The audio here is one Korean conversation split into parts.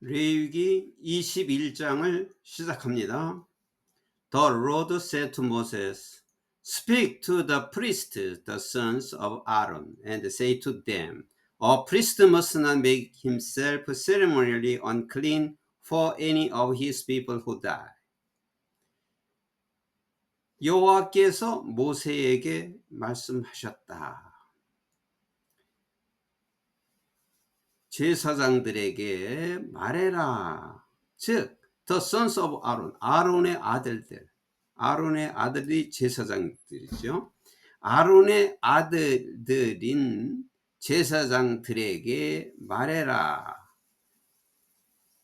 레위기 21장을 시작합니다. The Lord said to Moses, Speak to the priests, the sons of Aaron, and say to them, A priest must not make himself ceremonially unclean for any of his people who die. 여호와께서 모세에게 말씀하셨다. 제사장들에게 말해라. 즉, the sons of Aaron, 아론의 아들들, 아론의 아들이 제사장들이죠. 아론의 아들들인 제사장들에게 말해라.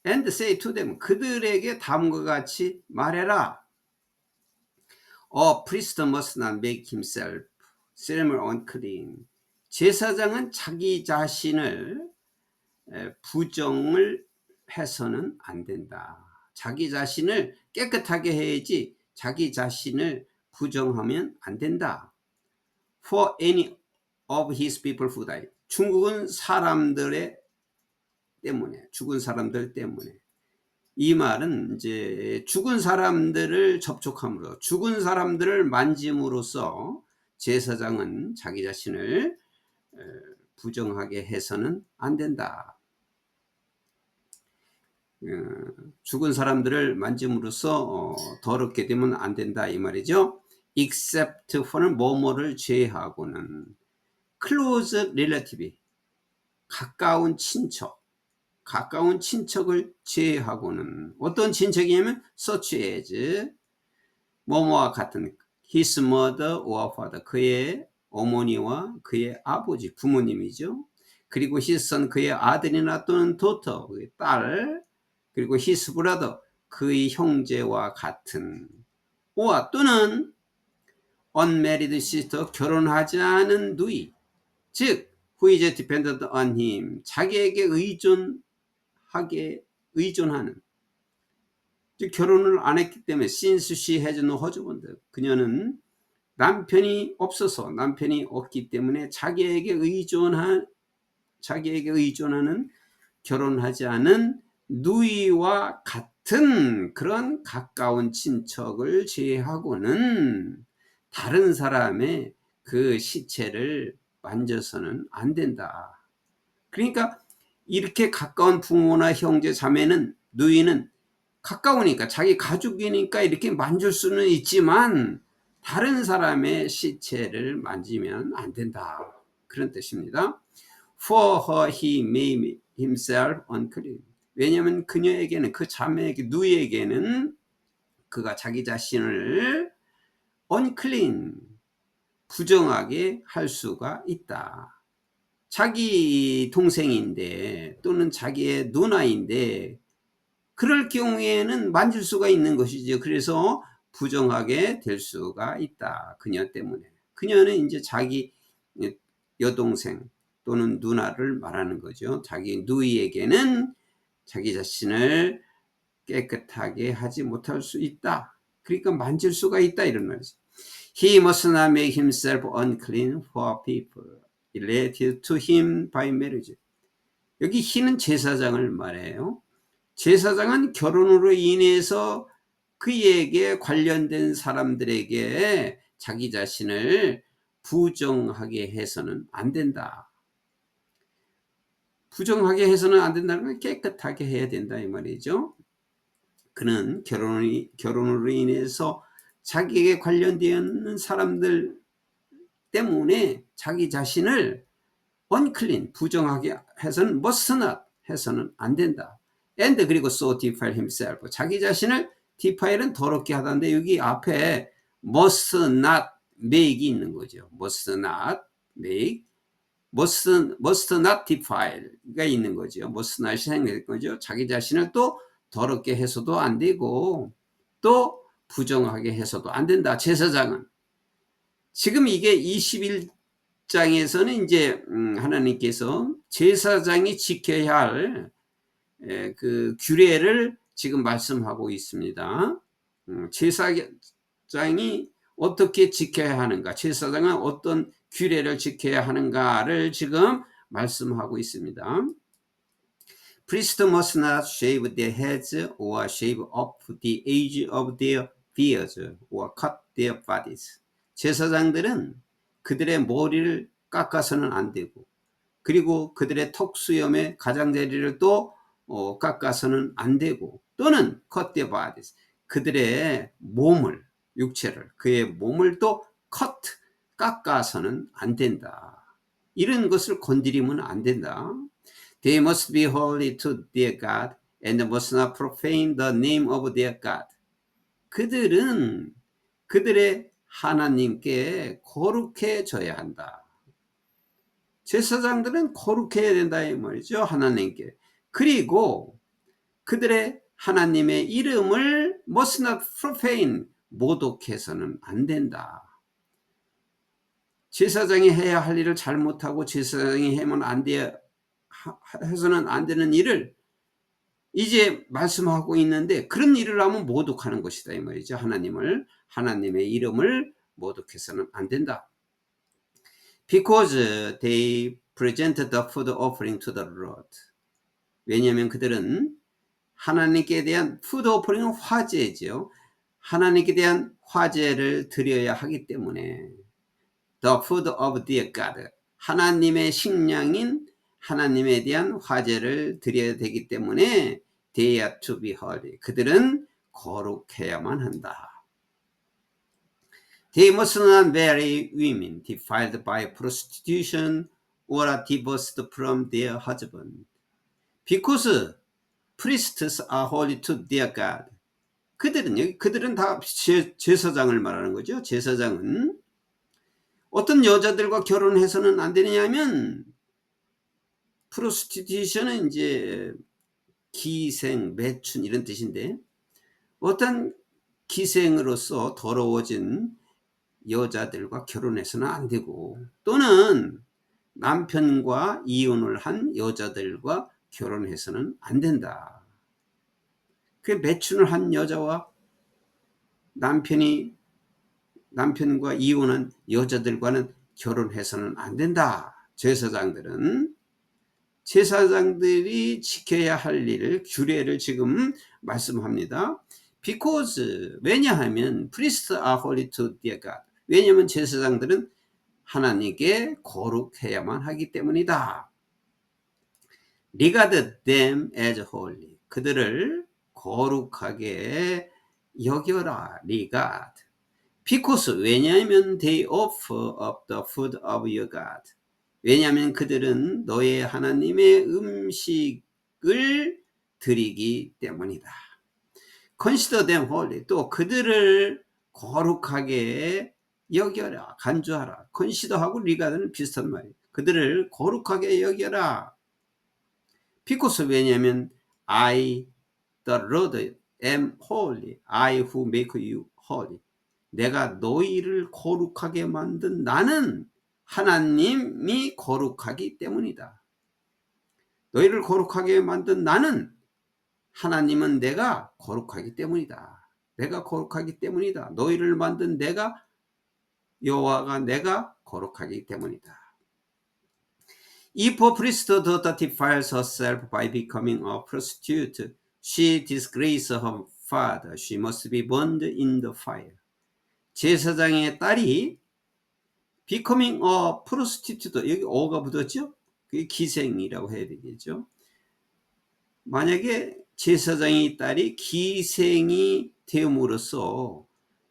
And say to them, 그들에게 다음과 같이 말해라. A priest must not make himself ceremonially unclean. 제사장은 자기 자신을 부정을 해서는 안 된다. 자기 자신을 깨끗하게 해야지 자기 자신을 부정하면 안 된다. For any of his people who die. 죽은 사람들 때문에. 이 말은 이제 죽은 사람들을 접촉함으로, 죽은 사람들을 만짐으로써 제사장은 자기 자신을 부정하게 해서는 안 된다. 죽은 사람들을 만짐으로써 더럽게 되면 안 된다 이 말이죠. except for는 뭐뭐를 제외하고는 close relative, 가까운 친척을 제외하고는 어떤 친척이냐면 such as 뭐뭐와 같은 his mother or father, 그의 어머니와 그의 아버지, 부모님이죠. 그리고 his son, 그의 아들이나 또는 daughter, 그의 딸, 그리고 his brother, 그의 형제와 같은, or 또는 unmarried sister, 결혼하지 않은 누이, 즉 who is dependent on him, 자기에게 의존하는, 즉 결혼을 안 했기 때문에 since she has no husband, 그녀는 남편이 없기 때문에 자기에게 의존하는 결혼하지 않은 누이와 같은 그런 가까운 친척을 제외하고는 다른 사람의 그 시체를 만져서는 안 된다. 그러니까 이렇게 가까운 부모나 형제, 자매는, 누이는 가까우니까, 자기 가족이니까 이렇게 만질 수는 있지만 다른 사람의 시체를 만지면 안 된다. 그런 뜻입니다. For her he made himself unclean. 왜냐하면 그녀에게는, 그 자매에게, 누이에게는 그가 자기 자신을 unclean, 부정하게 할 수가 있다. 자기 동생인데 또는 자기의 누나인데 그럴 경우에는 만질 수가 있는 것이죠. 그래서 부정하게 될 수가 있다. 그녀 때문에. 그녀는 이제 자기 여동생 또는 누나를 말하는 거죠. 자기 누이에게는 자기 자신을 깨끗하게 하지 못할 수 있다. 그러니까 만질 수가 있다 이런 말이죠. He must not make himself unclean for people related to him by marriage. 여기 he는 제사장을 말해요. 제사장은 결혼으로 인해서 그에게 관련된 사람들에게 자기 자신을 부정하게 해서는 안 된다. 부정하게 해서는 안 된다는 건 깨끗하게 해야 된다 이 말이죠. 그는 결혼으로 인해서 자기에게 관련되어 있는 사람들 때문에 자기 자신을 unclean, 부정하게 해서는 must not, 해서는 안 된다. and 그리고 so defile himself, 자기 자신을 defile은 더럽게 하다는데 여기 앞에 must not make이 있는 거죠. must not make, must not defile가 있는 거죠. must not이 생길 거죠. 자기 자신을 또 더럽게 해서도 안 되고 또 부정하게 해서도 안 된다. 제사장은 지금 이게 21장에서는 이제 하나님께서 제사장이 지켜야 할 그 규례를 지금 말씀하고 있습니다. 제사장이 어떻게 지켜야 하는가, 제사장은 어떤 규례를 지켜야 하는가를 지금 말씀하고 있습니다. Priests must not shave their heads or shave off the edge of their beards or cut their bodies. 제사장들은 그들의 머리를 깎아서는 안 되고, 그리고 그들의 턱수염의 가장자리를 또 깎아서는 안 되고, 또는 cut their bodies, 그들의 몸을, 육체를, 그의 몸을 또 cut, 깎아서는 안 된다. 이런 것을 건드리면 안 된다. They must be holy to their God and must not profane the name of their God. 그들은 그들의 하나님께 거룩해져야 한다. 제사장들은 거룩해야 된다 이 말이죠. 하나님께. 그리고 그들의 하나님의 이름을 must not profane, 모독해서는 안 된다. 제사장이 해야 할 일을 잘못하고 제사장이 해서는 안 되는 일을 이제 말씀하고 있는데, 그런 일을 하면 모독하는 것이다 이 말이죠. 하나님의 이름을 모독해서는 안 된다. Because they presented the food offering to the Lord. 왜냐하면 그들은 하나님께 대한 food offering은 화제죠. 하나님께 대한 화제를 드려야 하기 때문에 the food of their God, 하나님의 식량인 하나님에 대한 화제를 드려야 되기 때문에 they are to be holy, 그들은 거룩해야만 한다. They must not marry women defiled by prostitution or divorced from their husband. Because priests are holy to their God. 그들은 다 제사장을 말하는 거죠. 제사장은 어떤 여자들과 결혼해서는 안 되느냐면, 프로스티튜션은 이제 기생, 매춘 이런 뜻인데, 어떤 기생으로서 더러워진 여자들과 결혼해서는 안 되고, 또는 남편과 이혼을 한 여자들과 결혼해서는 안 된다. 그 매춘을 한 여자와 남편과 이혼한 여자들과는 결혼해서는 안 된다. 제사장들이 지켜야 할 일을, 규례를 지금 말씀합니다. Because, 왜냐하면 priests are holy to their God. 왜냐하면 제사장들은 하나님께 거룩해야만 하기 때문이다. Regard them as holy. 그들을 거룩하게 여겨라. Regard. Because, 왜냐하면 they offer up the food of your God. 왜냐하면 그들은 너의 하나님의 음식을 드리기 때문이다. Consider them holy. 또 그들을 거룩하게 여겨라, 간주하라. consider하고 regard는 비슷한 말이에요. 그들을 거룩하게 여겨라. Because, 왜냐하면 I, the Lord, am holy. I who make you holy. 내가 너희를 거룩하게 만든 나는 하나님이 거룩하기 때문이다. 너희를 거룩하게 만든 나는, 하나님은 내가 거룩하기 때문이다. 내가 거룩하기 때문이다. 너희를 만든 내가, 여호와가 내가 거룩하기 때문이다. If a priest daughter defiles herself by becoming a prostitute, she disgraces her father. She must be burned in the fire. 제사장의 딸이 becoming a prostitute, 여기 어가 붙었죠? 그게 기생이라고 해야 되겠죠. 만약에 제사장의 딸이 기생이 되음으로써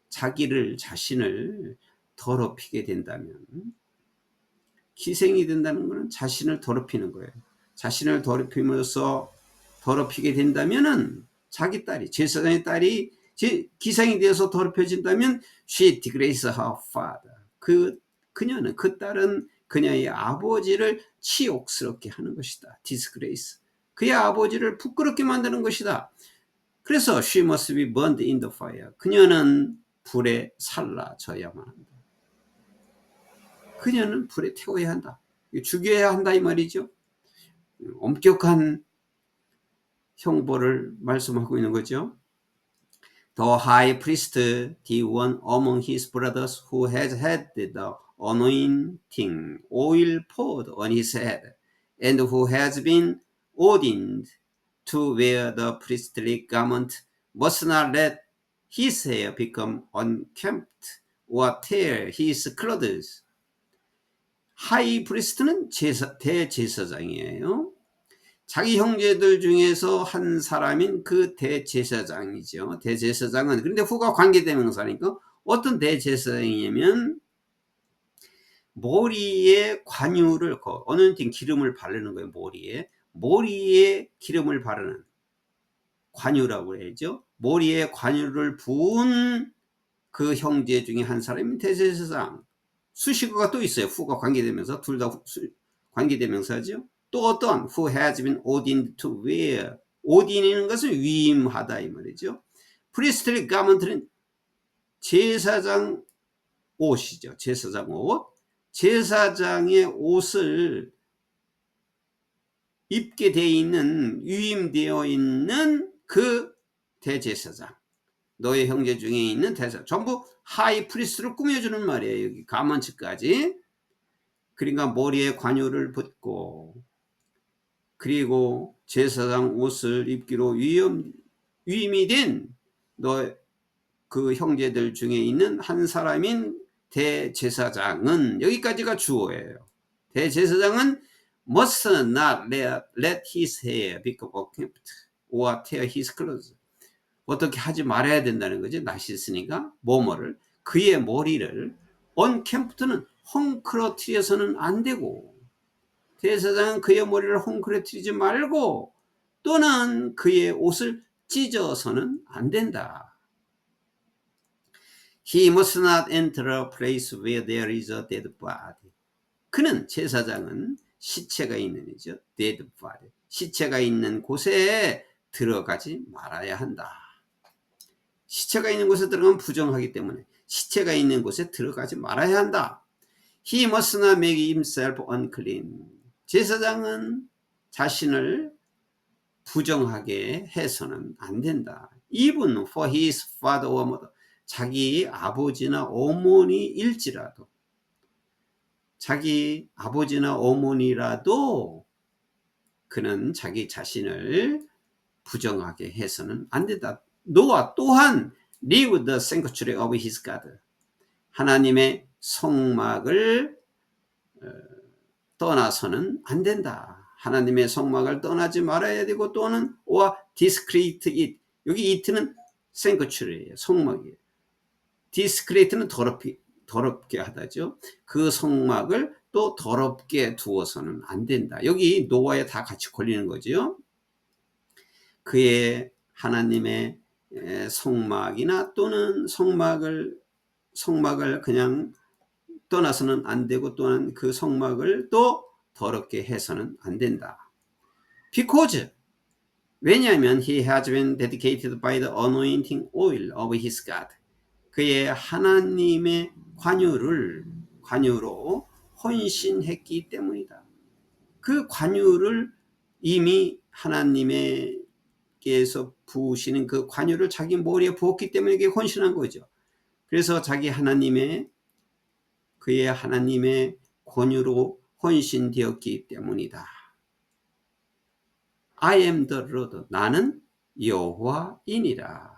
자신을 더럽히게 된다면, 기생이 된다는 것은 자신을 더럽히는 거예요. 자신을 더럽힘으로써 더럽히게 된다면은, 자기 딸이, 제사장의 딸이 기생이 되어서 더럽혀진다면 she disgraces her father. 그 딸은 그녀의 아버지를 치욕스럽게 하는 것이다. disgrace. 그의 아버지를 부끄럽게 만드는 것이다. 그래서 she must be burned in the fire. 그녀는 불에 살라져야만 한다. 그녀는 불에 태워야 한다. 죽여야 한다 이 말이죠. 엄격한 형벌을 말씀하고 있는 거죠. The high priest, the one among his brothers who has had the anointing oil poured on his head, and who has been ordained to wear the priestly garment must not let his hair become unkempt or tear his clothes. 하이 프리스트는 대제사장이에요. 자기 형제들 중에서 한 사람인 그 대제사장이죠. 대제사장은 그런데 후가 관계대명사니까 어떤 대제사장이냐면 머리에 관유를 어느팅 기름을 바르는 거예요. 머리에 기름을 바르는 관유라고 해야죠. 머리에 관유를 부은 그 형제 중에 한 사람이 대제사장. 수식어가 또 있어요. 후가 관계대명사, 둘 다 관계대명사죠. 또 어떤 who has been ordained to wear. ordain이라는 것은 위임하다 이 말이죠. priestly garment는 제사장 옷이죠. 제사장 옷. 제사장의 옷을 입게 돼 있는 위임되어 있는 그 대제사장. 너의 형제 중에 있는 대제사장. 전부 하이 프리스트를 꾸며주는 말이에요. 여기 가먼츠까지. 그러니까 머리에 관유를 붓고 그리고 제사장 옷을 입기로 위임이 된 너 그 형제들 중에 있는 한 사람인 대제사장은 여기까지가 주어예요. 대제사장은 must not let his hair become unkempt or tear his clothes. 어떻게 하지 말아야 된다는 거지. 낯이 있으니까 뭐뭐를 그의 머리를 unkempt는 헝클어뜨려서는 안 되고 대제사장은 그의 머리를 헝클어뜨리지 말고 또는 그의 옷을 찢어서는 안 된다. He must not enter a place where there is a dead body. 그는 제사장은 시체가 있는 이죠. dead body. 시체가 있는 곳에 들어가지 말아야 한다. 시체가 있는 곳에 들어가면 부정하기 때문에 시체가 있는 곳에 들어가지 말아야 한다. He must not make himself unclean. 제사장은 자신을 부정하게 해서는 안 된다. Even for his father or mother. 자기 아버지나 어머니일지라도 자기 아버지나 어머니라도 그는 자기 자신을 부정하게 해서는 안 된다. 노아 또한 leave the sanctuary of his God. 하나님의 성막을 떠나서는 안 된다. 하나님의 성막을 떠나지 말아야 되고 또는 or discreet it. 여기 it는 sanctuary예요. 성막이에요. discreet는 더럽게 하다죠. 그 성막을 또 더럽게 두어서는 안 된다. 여기 노아에 다 같이 걸리는 거죠. 그의 하나님의 성막이나 또는 성막을 그냥 떠나서는 안 되고 또는 그 성막을 또 더럽게 해서는 안 된다. Because 왜냐하면 he has been dedicated by the anointing oil of his God. 그의 하나님의 관유로 헌신했기 때문이다. 그 관유를 이미 하나님께서 부으시는 그 관유를 자기 머리에 부었기 때문에 이게 헌신한 거죠. 그래서 그의 하나님의 권유로 헌신되었기 때문이다. I am the Lord. 나는 여호와이니라.